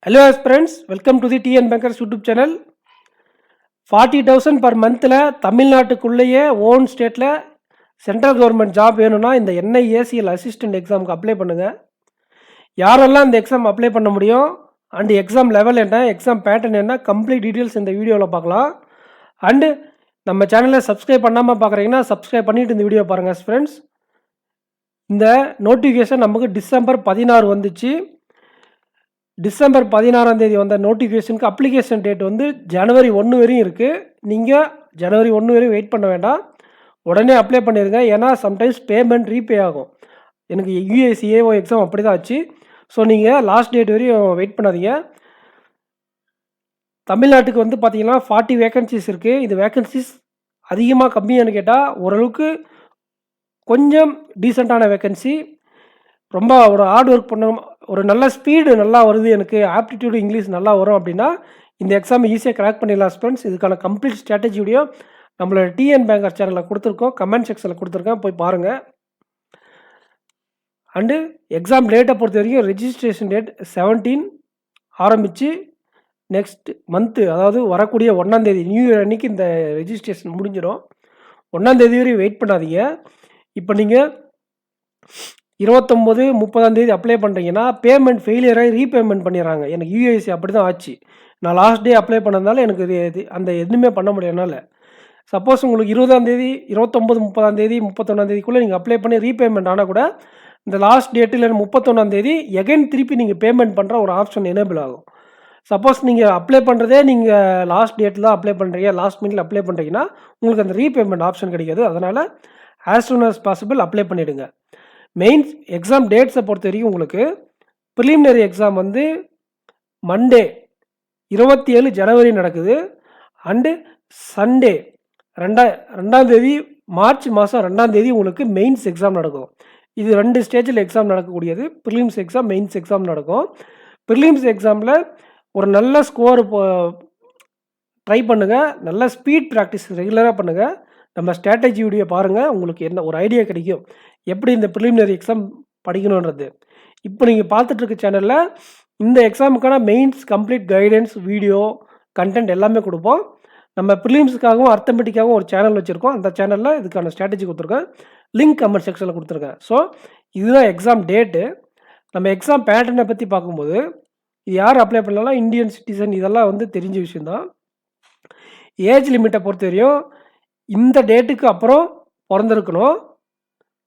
Hello friends, welcome to the TN Bankers YouTube channel. 40,000 per monthல தமிழ்நாட்டுக்குள்ளேயே own ஸ்டேட்டில் central government job வேணும்னா இந்த NIACL assistant எக்ஸாமுக்கு apply பண்ணுங்கள். யாரெல்லாம் இந்த எக்ஸாம் அப்ளை பண்ண முடியும் அண்டு எக்ஸாம் லெவல் என்ன, எக்ஸாம் பேட்டர்ன் என்ன, கம்ப்ளீட் டீட்டெயில்ஸ் இந்த வீடியோவில் பார்க்கலாம். அண்டு நம்ம சேனலை சப்ஸ்கிரைப் பண்ணாமல் பார்க்குறீங்கன்னா சப்ஸ்கிரைப் பண்ணிவிட்டு இந்த வீடியோ பாருங்கள் ஃப்ரெண்ட்ஸ். இந்த நோட்டிஃபிகேஷன் நமக்கு டிசம்பர் 16 வந்துச்சு. டிசம்பர் 16 வந்த நோட்டிஃபிகேஷனுக்கு அப்ளிகேஷன் டேட் வந்து ஜனவரி 1 வரையும் இருக்குது. நீங்கள் ஜனவரி 1 வரையும் வெயிட் பண்ண வேண்டாம், உடனே அப்ளை பண்ணிடுங்க. ஏன்னா சம்டைம்ஸ் பேமெண்ட் ரீபே ஆகும். எனக்கு UACAO எக்ஸாம் அப்படி தான் ஆச்சு. ஸோ நீங்கள் லாஸ்ட் டேட் வரையும் வெயிட் பண்ணாதீங்க. தமிழ்நாட்டுக்கு வந்து பார்த்தீங்கன்னா 40 வேக்கன்சிஸ் இருக்குது. இது வேக்கன்சிஸ் அதிகமாக கம்மியானு கேட்டால் ஓரளவுக்கு கொஞ்சம் டீசெண்டான வேக்கன்சி. ரொம்ப ஒரு ஹார்ட் ஒர்க் பண்ணணும், ஒரு நல்ல ஸ்பீடு நல்லா வருது, எனக்கு ஆப்டிடியூடு இங்கிலீஷ் நல்லா வரும் அப்படின்னா இந்த எக்ஸாம் ஈஸியாக கிராக் பண்ணிடலாம் ஃப்ரெண்ட்ஸ். இதுக்கான கம்ப்ளீட் ஸ்ட்ராட்டஜி வீடியோ நம்மளோட TN பேங்கர் சேனலில் கொடுத்துருக்கோம், கமெண்ட் செக்ஷனில் கொடுத்துருக்கேன், போய் பாருங்கள். அண்டு எக்ஸாம் டேட்டை பொறுத்த வரைக்கும் ரெஜிஸ்ட்ரேஷன் டேட் 17 ஆரம்பித்து நெக்ஸ்ட் மந்த்து, அதாவது வரக்கூடிய 1ஆம் தேதி நியூ இயர் அன்றைக்கி இந்த ரெஜிஸ்ட்ரேஷன் முடிஞ்சிடும். 1ஆம் தேதி வரையும் வெயிட் பண்ணாதீங்க. இப்போ நீங்கள் 29, 30ஆம் தேதி அப்ளை பண்ணுறீங்கன்னா பேமெண்ட் ஃபெயிலியர் ஆகி ரீபேமெண்ட் பண்ணிடுறாங்க. எனக்கு UAC அப்படி தான் ஆச்சு. நான் லாஸ்ட் டே அப்ளை பண்ணதுனால எனக்கு அந்த எதுவுமே பண்ண முடியறனால. சப்போஸ் உங்களுக்கு 20ஆம் தேதி, 29, 30ஆம் தேதி, 31ஆம் தேதிக்குள்ளே நீங்கள் அப்ளை பண்ணி ரீபேமெண்ட் ஆனால் கூட இந்த லாஸ்ட் டேட்டில் 31ஆம் தேதி எகைன் திருப்பி நீங்கள் பேமெண்ட் பண்ணுற ஒரு ஆப்ஷன் எனேபிள் ஆகும். சப்போஸ் நீங்கள் அப்ளை பண்ணுறதே நீங்கள் லாஸ்ட் டேட்டில் தான் அப்ளை பண்ணுறீங்க, லாஸ்ட் மினிட்ல அப்ளை பண்ணுறீங்கன்னா உங்களுக்கு அந்த ரீபேமெண்ட் ஆப்ஷன் கிடைக்காது. அதனால் as soon as possible apply பண்ணிவிடுங்க. மெயின்ஸ் எக்ஸாம் டேட்ஸை பொறுத்த வரைக்கும் உங்களுக்கு ப்ரிலிமினரி எக்ஸாம் வந்து மண்டே 27 ஜனவரி நடக்குது. அண்டு சண்டே 2ஆம் தேதி மார்ச் மாதம் 2ஆம் தேதி உங்களுக்கு மெயின்ஸ் எக்ஸாம் நடக்கும். இது 2 ஸ்டேஜில் எக்ஸாம் நடக்கக்கூடியது. ப்ரிலிம்ஸ் எக்ஸாம், மெயின்ஸ் எக்ஸாம் நடக்கும். ப்ரிலிம்ஸ் எக்ஸாமில் ஒரு நல்ல ஸ்கோர் ட்ரை பண்ணுங்கள், நல்ல ஸ்பீட் ப்ராக்டிஸ் ரெகுலராக பண்ணுங்கள். நம்ம ஸ்ட்ராட்டஜி வீடியோ பாருங்கள், உங்களுக்கு என்ன ஒரு ஐடியா கிடைக்கும் எப்படி இந்த ப்ரிலிமினரி எக்ஸாம் படிக்கணுன்றது. இப்போ நீங்கள் பார்த்துட்ருக்க சேனலில் இந்த எக்ஸாமுக்கான mains complete guidance video content எல்லாமே கொடுப்போம். நம்ம ப்ரிலிம்ஸுக்காகவும் அர்த்தமெட்டிக்காகவும் ஒரு சேனல் வச்சுருக்கோம். அந்த சேனலில் இதுக்கான ஸ்ட்ராட்டஜி கொடுத்துருக்கேன், லிங்க் கமெண்ட் செக்ஷனில் கொடுத்துருக்கேன். ஸோ இதுதான் எக்ஸாம் டேட்டு. நம்ம எக்ஸாம் பேட்டர்னை பற்றி பார்க்கும்போது இது யார் அப்ளை பண்ணலாம், இந்தியன் சிட்டிசன், இதெல்லாம் வந்து தெரிஞ்ச விஷயந்தான். ஏஜ் லிமிட்டை பொறுத்த வரையும் இந்த டேட்டுக்கு அப்புறம் பிறந்திருக்கணும்,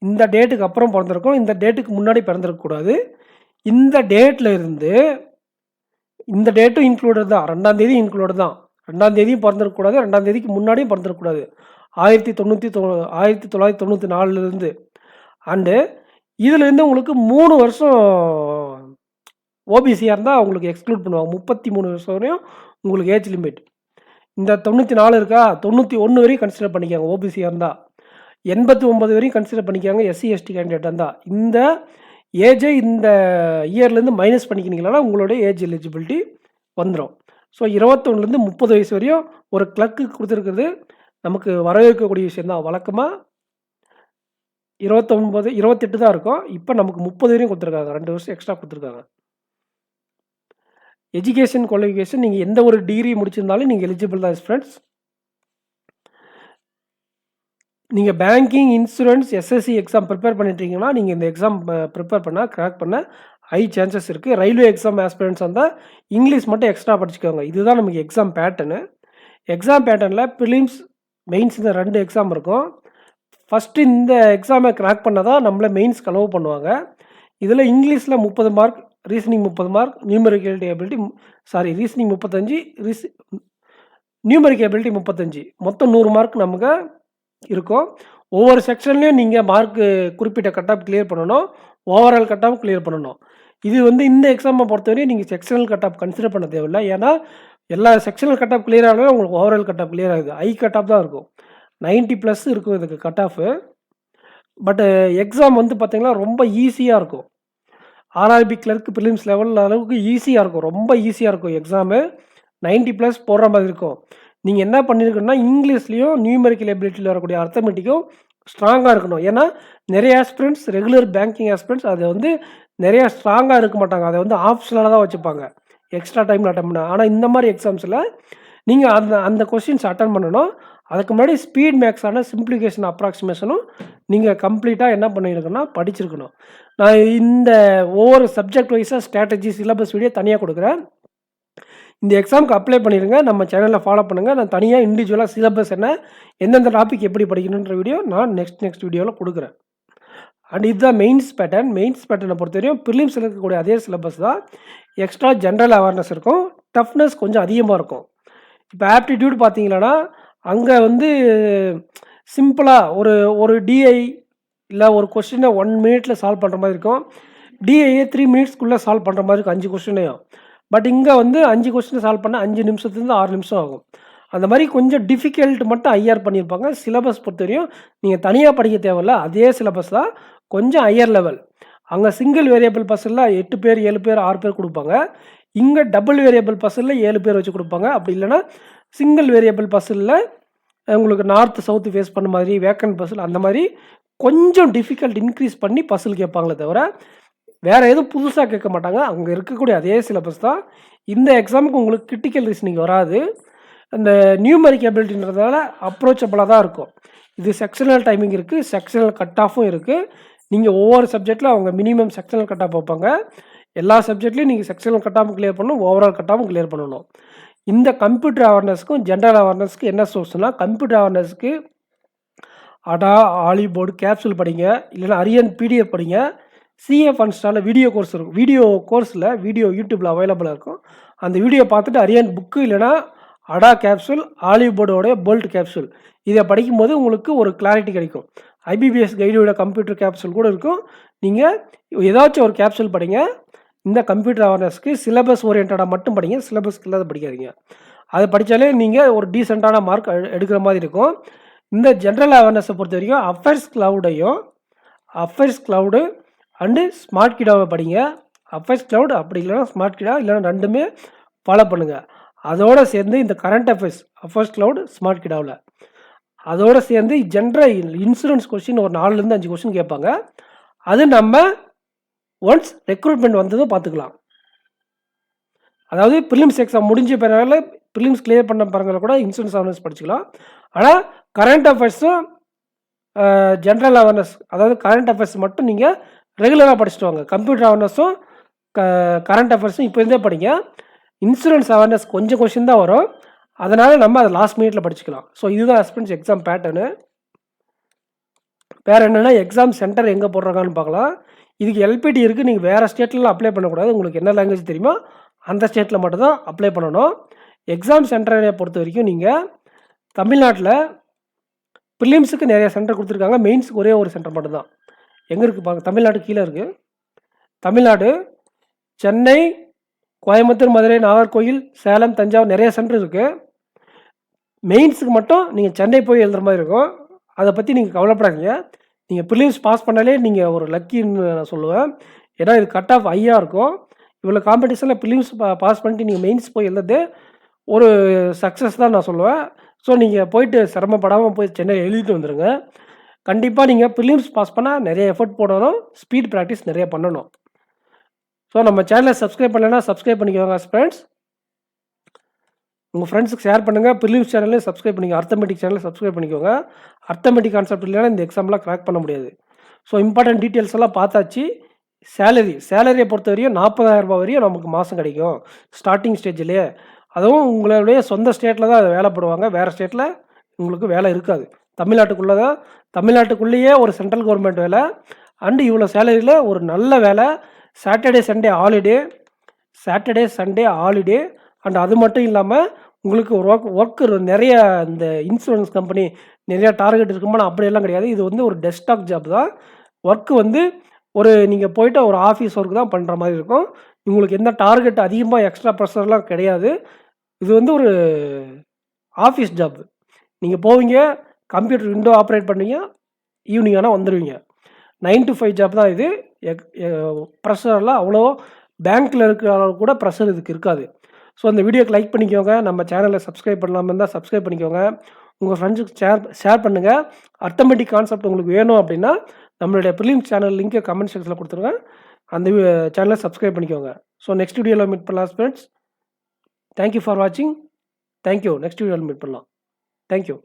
இந்த டேட்டுக்கு அப்புறம் பிறந்திருக்கணும், இந்த டேட்டுக்கு முன்னாடி பிறந்திருக்கக்கூடாது. இந்த டேட்டில் இருந்து இந்த டேட்டும் இன்க்ளூடட் தான், 2ஆம் தேதி இன்க்ளூட் தான். 2ஆம் தேதியும் பிறந்திருக்கக்கூடாது, 2ஆம் தேதிக்கு முன்னாடியும் பிறந்திருக்கக்கூடாது. 1994 அண்டு இதிலேருந்து உங்களுக்கு 3 வருஷம் ஓபிசியாக இருந்தால் உங்களுக்கு எக்ஸ்க்ளூட் பண்ணுவாங்க. 33 வருஷம் வரையும் உங்களுக்கு ஏஜ் லிமிட். இந்த 94 இருக்கா, 91 வரையும் கன்சிடர் பண்ணிக்காங்க ஓபிசியாக இருந்தால். 89 வரையும் கன்சிடர் பண்ணிக்காங்க SC ST கேண்டிடேட் இருந்தால். இந்த ஏஜை இந்த இயர்லேருந்து மைனஸ் பண்ணிக்கினீங்களா உங்களுடைய ஏஜ் எலிஜிபிலிட்டி வந்துடும். ஸோ 21லேருந்து 30 வயசு வரையும் ஒரு கிளர்க்கு கொடுத்துருக்குறது நமக்கு வரவேற்கக்கூடிய விஷயந்தான். வழக்கமாக 29, 28 தான் இருக்கும். இப்போ நமக்கு 30 வரையும் கொடுத்துருக்காங்க, 2 வருஷம் எக்ஸ்ட்ரா கொடுத்துருக்காங்க. எஜுகேஷன் குவாலிஃபிகேஷன் நீங்கள் எந்த ஒரு டிகிரி முடிச்சிருந்தாலும் நீங்கள் எலிஜிபிள் தான் ஃப்ரெண்ட்ஸ். நீங்கள் banking, insurance, SSC exam prepare பண்ணிட்டீங்கன்னா நீங்கள் இந்த எக்ஸாம் ப்ரிப்பேர் பண்ணால் கிராக் பண்ண ஹை சான்சஸ் இருக்குது. ரயில்வே எக்ஸாம் ஆஸ்பிரண்ட்ஸ் வந்தால் இங்கிலீஷ் மட்டும் எக்ஸ்ட்ரா படிச்சுக்கோங்க. இதுதான் நமக்கு எக்ஸாம் பேட்டர்னு. எக்ஸாம் பேட்டர்னில் ப்ரிலிம்ஸ், மெயின்ஸ் இந்த 2 எக்ஸாம் இருக்கும். ஃபஸ்ட்டு இந்த எக்ஸாமை கிராக் பண்ணால் தான் நம்மளை மெயின்ஸ்க்கு அலோவ் பண்ணுவாங்க. இதில் இங்கிலீஷில் 30 mark, reasoning 30 mark, numerical ability reasoning 35, numerical ability 35, மொத்தம் 100 மார்க் நமக்கு இருக்கும். ஒவ்வொரு செக்ஷன்லேயும் நீங்கள் மார்க்கு குறிப்பிட்ட கட் ஆஃப் கிளியர் பண்ணணும், ஓவரால் கட் ஆஃப் கிளியர் பண்ணணும். இது வந்து இந்த எக்ஸாமை பொறுத்தவரையும் நீங்கள் செக்ஷனல் கட் ஆஃப் கன்சிடர் பண்ண தேவையில்லை. ஏன்னா எல்லா செக்ஷனல் கட் ஆஃப் கிளியர் ஆனாலும் உங்களுக்கு ஓவரால் கட் ஆஃப் கிளியர் ஆகுது. ஹை கட் ஆஃப் தான் இருக்கும், 90+ இருக்கும் இதுக்கு கட் ஆஃபு. பட்டு எக்ஸாம் வந்து பார்த்திங்கன்னா ரொம்ப ஈஸியாக இருக்கும். RRB கிளர்க்கு ப்ரிலிம்ஸ் லெவலில் அளவுக்கு ஈஸியாக இருக்கும், ரொம்ப ஈஸியாக இருக்கும் எக்ஸாமு. 90+ போடுற மாதிரி இருக்கும். நீங்கள் என்ன பண்ணியிருக்கணும்னா இங்கிலீஷ்லேயும் நியூமெரிக்கல் எபிலிட்டியில் வரக்கூடிய அர்த்தமெட்டிக்கும் ஸ்ட்ராங்காக இருக்கணும். ஏன்னா நிறைய ஆஸ்பிரண்ட்ஸ், ரெகுலர் பேங்கிங் ஆஸ்பிரண்ட்ஸ் அதை வந்து நிறையா ஸ்ட்ராங்காக இருக்க மாட்டாங்க, அதை வந்து ஆப்ஷனலாக தான் வச்சுப்பாங்க. எக்ஸ்ட்ரா டைமில் அட்டன் பண்ண. ஆனால் இந்த மாதிரி எக்ஸாம்ஸில் நீங்கள் அந்த அந்த கொஸ்டின்ஸ் அட்டன் பண்ணணும். அதுக்கு முன்னாடி ஸ்பீட் மேக்ஸான சிம்பிளிஃபிகேஷன் அப்ராக்சிமேஷனும் நீங்கள் கம்ப்ளீட்டாக என்ன பண்ணியிருக்கணும்னா படிச்சிருக்கணும். நான் இந்த ஒவ்வொரு சப்ஜெக்ட் வைஸாக ஸ்ட்ராட்டஜி சிலபஸ் வீடியோ தனியாக கொடுக்குறேன். இந்த எக்ஸாமுக்கு அப்ளை பண்ணிடுங்க. நம்ம சேனலில் ஃபாலோ பண்ணுங்கள். நான் தனியாக இண்டிவிஜுவலாக சிலபஸ் என்ன, எந்தெந்த டாபிக் எப்படி படிக்கணுன்ற வீடியோ நான் நெக்ஸ்ட் வீடியோவில் கொடுக்குறேன். அண்ட் இதுதான் மெயின்ஸ் பேட்டர்ன். மெயின்ஸ் பேட்டர்னை பொறுத்தவரையும் ப்ரிலிம்ஸில் இருக்கக்கூடிய அதே சிலபஸ் தான். எக்ஸ்ட்ரா ஜென்ரல் அவேர்னஸ் இருக்கும், டஃப்னஸ் கொஞ்சம் அதிகமாக இருக்கும். இப்போ ஆப்டிடியூட் பார்த்தீங்கன்னா அங்கே வந்து சிம்பிளாக ஒரு டிஐ இல்லை ஒரு கொஸ்டினை 1 மினிட்டில் சால்வ் பண்ணுற மாதிரி இருக்கும். டிஐயே 3 மினிட்ஸ்க்குள்ளே சால்வ் பண்ணுற மாதிரி இருக்கும் 5 கொஸ்டினையும். பட் இங்கே வந்து 5 கொஸ்டினை சால்வ் பண்ண 5 நிமிஷத்துலேருந்து 6 நிமிஷம் ஆகும். அந்த மாதிரி கொஞ்சம் டிஃபிகல்ட் மட்டும் ஐஆர் பண்ணியிருப்பாங்க. சிலபஸ் பொறுத்தவரையும் நீங்கள் தனியாக படிக்க தேவையில்ல, அதே சிலபஸ் தான், கொஞ்சம் ஹையர் லெவல். அங்கே சிங்கிள் வேரியபிள் பஸ்ஸில் 8 பேர் 7 பேர் 6 பேர் கொடுப்பாங்க. இங்கே டபுள் வேரியபிள் பஸ்ஸில் 7 பேர் வச்சு கொடுப்பாங்க. அப்படி இல்லைன்னா சிங்கிள் வேரியபிள் பஸ்ஸில் உங்களுக்கு நார்த் சவுத்து ஃபேஸ் பண்ண மாதிரி வேக்கன்ட் பஸ்ஸில் அந்த மாதிரி கொஞ்சம் டிஃபிகல்ட் இன்க்ரீஸ் பண்ணி பஸ்ஸில் கேட்பாங்களே தவிர வேறு எதுவும் புதுசாக கேட்க மாட்டாங்க. அங்கே இருக்கக்கூடிய அதே சிலபஸ் தான். இந்த எக்ஸாமுக்கு உங்களுக்கு கிரிட்டிக்கல் ரீசனிங் வராது. அந்த நியூமெரிக் எபிலிட்டின்றதால அப்ரோச்சபிளாக தான் இருக்கும். இது செக்ஷனல் டைமிங் இருக்குது, செக்ஷனல் கட் ஆஃபும் இருக்குது. நீங்கள் ஒவ்வொரு சப்ஜெக்டில் அவங்க மினிமம் செக்ஷனல் கட் ஆஃப் வைப்பாங்க. எல்லா சப்ஜெக்ட்லேயும் நீங்கள் செக்ஷனல் கட் ஆஃப் கிளியர் பண்ணணும், ஓவரால் கட் ஆஃபும் கிளியர் பண்ணணும். இந்த கம்ப்யூட்டர் அவேர்னஸ்க்கும் ஜென்ரல் அவேர்னஸ்க்கு என்ன சோர்ஸ்னால், கம்ப்யூட்டர் அவேர்னஸ்க்கு அடா, ஆலிபோர்டு, கேப்சூல் படிங்க, இல்லைன்னா அரியன் பிடிஎஃப் படிங்க. சிஏ ஃபன்ஸ்டால வீடியோ கோர்ஸ் இருக்கும். வீடியோ கோர்ஸில் வீடியோ யூடியூப்பில் அவைலபிளாக இருக்கும். அந்த வீடியோ பார்த்துட்டு அரியன் புக்கு இல்லைனா அடா கேப்சூல், ஆலிபோர்டோடைய போல்ட் கேப்சூல் இதை படிக்கும்போது உங்களுக்கு ஒரு கிளாரிட்டி கிடைக்கும். ஐபிபிஎஸ் கைடோட கம்ப்யூட்டர் கேப்சூல் கூட இருக்கும். நீங்கள் ஏதாச்சும் ஒரு கேப்சூல் படிங்க. இந்த கம்ப்யூட்டர் அவேர்னஸ்க்கு சிலபஸ் ஓரியன்டாக மட்டும் படிங்க, சிலபஸ்க்கு இல்லாத படிக்காதீங்க. அதை படித்தாலே நீங்கள் ஒரு டீசெண்டான மார்க் எடுக்கிற மாதிரி இருக்கும். இந்த ஜென்ரல் அவேர்னஸை பொறுத்த வரைக்கும் அஃபேர்ஸ் க்ளவுடு அண்டு ஸ்மார்ட் கிடாவை படிங்க. அஃபேர்ஸ் க்ளவுட் அப்படி இல்லைனா ஸ்மார்ட் கிடா இல்லைனா ரெண்டுமே ஃபாலோ பண்ணுங்கள். அதோடு சேர்ந்து இந்த கரண்ட் அஃபேர்ஸ் க்ளவுட் ஸ்மார்ட் கிடாவில் அதோடு சேர்ந்து ஜென்ரல் இன்சூரன்ஸ் கொஸ்டின் ஒரு 4லேருந்து 5 கொஸ்டின் கேட்பாங்க. அது நம்ம ஒன்ஸ் ரெக்ரூட்மெண்ட் வந்ததும் பார்த்துக்கலாம். அதாவது ப்ரிலிம்ஸ் எக்ஸாம் முடிஞ்ச பிறகு ப்ரிலிம்ஸ் கிளியர் பண்ண பாருங்கள் கூட இன்சூரன்ஸ் அவேர்னஸ் படிச்சுக்கலாம். ஆனால் கரண்ட் அஃபேர்ஸும் ஜென்ரல் அவேர்னஸ், அதாவது கரண்ட் அஃபேர்ஸ் மட்டும் நீங்கள் ரெகுலராக படிச்சுட்டு வாங்க. கம்ப்யூட்டர் அவேர்னஸும் கரண்ட் அஃபேர்ஸும் இப்போ இருந்தே படிங்க. இன்சூரன்ஸ் அவேர்னஸ் கொஞ்சம் கொஸ்டின் தான் வரும், அதனால் நம்ம அதை லாஸ்ட் மினிட்ல படிச்சுக்கலாம். ஸோ இதுதான் ஆஸ்பிரண்ட்ஸ் எக்ஸாம் பேட்டர்னு. வேறு என்னென்னா எக்ஸாம் சென்டர் எங்கே போடுறாங்கன்னு பார்க்கலாம். இதுக்கு எல்பிடி இருக்குது. நீங்கள் வேறு ஸ்டேட்லலாம் அப்ளை பண்ணக்கூடாது. உங்களுக்கு என்ன லாங்குவேஜ் தெரியுமோ அந்த ஸ்டேட்டில் மட்டும்தான் அப்ளை பண்ணணும். எக்ஸாம் சென்டரை பொறுத்த வரைக்கும் நீங்கள் தமிழ்நாட்டில் ப்ரிலிம்ஸுக்கு நிறைய சென்டர் கொடுத்துருக்காங்க, மெயின்ஸுக்கு ஒரே ஒரு சென்டர் மட்டும்தான். எங்கே இருக்குது பாருங்கள், தமிழ்நாடு கீழே இருக்குது. தமிழ்நாடு, சென்னை, கோயம்புத்தூர், மதுரை, நாகர்கோவில், சேலம், தஞ்சாவூர் நிறைய சென்டர் இருக்குது. மெயின்ஸுக்கு மட்டும் நீங்கள் சென்னை போய் எழுதுகிற மாதிரி இருக்கும். அதை பற்றி நீங்கள் கவலைப்படாதீங்க. நீங்கள் ப்ரிலிம்ஸ் பாஸ் பண்ணாலே நீங்கள் ஒரு லக்கின்னு நான் சொல்லுவேன். ஏன்னா இது கட் ஆஃப் ஹையாக இருக்கும். இவ்வளோ காம்படிஷனில் ப்ரிலிம்ஸ் பாஸ் பண்ணிட்டு நீங்கள் மெயின்ஸ் போய் எழுதுறது ஒரு சக்ஸஸ் தான் நான் சொல்லுவேன். ஸோ நீங்கள் போயிட்டு சிரமப்படாமல் போய் சென்னை எழுதிட்டு வந்துடுங்க. கண்டிப்பாக நீங்கள் ப்ரிலிம்ஸ் பாஸ் பண்ணால் நிறைய எஃபர்ட் போடணும், ஸ்பீட் ப்ராக்டிஸ் நிறைய பண்ணணும். ஸோ நம்ம சேனலை சப்ஸ்கிரைப் பண்ணலைன்னா சப்ஸ்கிரைப் பண்ணிக்கோங்க ஃப்ரெண்ட்ஸ். உங்கள் ஃப்ரெண்ட்ஸுக்கு ஷேர் பண்ணுங்கள். ப்ரிலிம்ஸ் சேனலில் சப்ஸ்கிரைப் பண்ணிக்கோங்க. அர்த்தமெட்டிக் சேனலில் சப்ஸ்கிரைப் பண்ணிக்கோங்க. அர்த்தமெட்டிக் கான்செப்ட் இல்லைன்னா இந்த எக்ஸாம்லாம் கிராக் பண்ண முடியாது. ஸோ இம்பார்ட்டன்ட் டீட்டெயில்ஸ் எல்லாம் பார்த்தாச்சு. சேலரியை பொறுத்த வரையும் 40,000 ரூபாய் வரையும் நமக்கு மாதம் கிடைக்கும் ஸ்டார்டிங் ஸ்டேஜ்லேயே. அதுவும் உங்களுடைய சொந்த ஸ்டேட்டில் தான் அதை வேலை போடுவாங்க, வேறு ஸ்டேட்டில் உங்களுக்கு வேலை இருக்காது. தமிழ்நாட்டுக்குள்ளேயே ஒரு சென்ட்ரல் கவர்மெண்ட் வேலை அண்டு இவ்வளோ சேலரியில் ஒரு நல்ல வேலை. சாட்டர்டே சண்டே ஹாலிடே அண்ட் அது மட்டும் இல்லாமல் உங்களுக்கு ஒர்க்கு நிறைய இந்த இன்சூரன்ஸ் கம்பெனி நிறையா டார்கெட் இருக்குமா, அப்படியெல்லாம் கிடையாது. இது வந்து ஒரு டெஸ்க்டாப் ஜாப் தான். ஒர்க்கு வந்து நீங்கள் போயிட்டு ஒரு ஆஃபீஸ் ஒர்க் தான் பண்ணுற மாதிரி இருக்கும். உங்களுக்கு எந்த டார்கெட் அதிகமாக எக்ஸ்ட்ரா ப்ரெஷர்லாம் கிடையாது. இது வந்து ஒரு ஆஃபீஸ் ஜாப். நீங்கள் போவீங்க, கம்ப்யூட்டர் விண்டோ ஆப்ரேட் பண்ணுவீங்க, ஈவினிங் ஆனால் வந்துடுவீங்க. 9 to 5 ஜாப் தான் இது. ப்ரெஷர்லாம் அவ்வளோ பேங்க்கில் இருக்கிற அளவு கூட ப்ரெஷர் இதுக்கு இருக்காது. ஸோ அந்த வீடியோக்கு லைக் பண்ணிக்கோங்க. நம்ம சேனலை சப்ஸ்கிரைப் பண்ணாமல் இருந்தால் சப்ஸ்கிரைப் பண்ணிக்கோங்க. உங்கள் ஃப்ரெண்ட்ஸுக்கு ஷேர் பண்ணுங்கள். அர்த்தமெட்டிக் கான்செப்ட் உங்களுக்கு வேணும் அப்படின்னா நம்மளுடைய ப்ரிலிம்ஸ் சேனல் லிங்க்கை கமெண்ட் செக்ஷனில் கொடுத்துருங்க. அந்த சேனலை சப்ஸ்கிரைப் பண்ணிக்கோங்க. ஸோ நெக்ஸ்ட் வீடியோவில் மீட் பண்ணலாம் ஃப்ரெண்ட்ஸ். தேங்க் யூ ஃபார் வாட்சிங். Thank you. நெக்ஸ்ட் வீடியோல மீட் பண்ணலாம். Thank you.